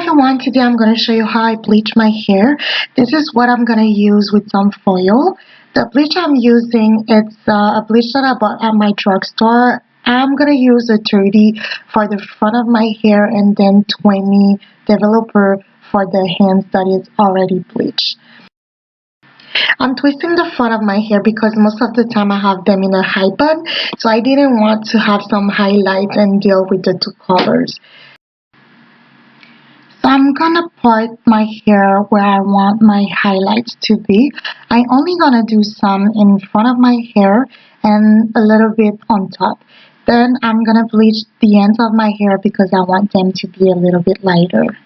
everyone, today I'm going to show you how I bleach my hair. This is what I'm going to use with some foil. The bleach I'm using, it's a bleach that I bought at my drugstore. I'm going to use a 30 for the front of my hair and then 20 developer for the hands that is already bleached. I'm twisting the front of my hair because most of the time I have them in a high bun, so I didn't want to have some highlights and deal with the two colors. So I'm gonna part my hair where I want my highlights to be. I'm only gonna do some in front of my hair and a little bit on top. Then I'm gonna bleach the ends of my hair because I want them to be a little bit lighter.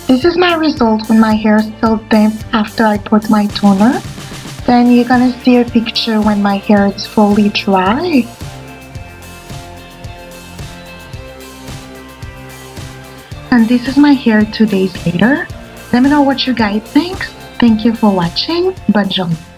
This is my result when my hair is still damp after I put my toner. Then you're gonna see a picture when my hair is fully dry. And this is my hair 2 days later. Let me know what you guys think. Thank you for watching. Bonne journée.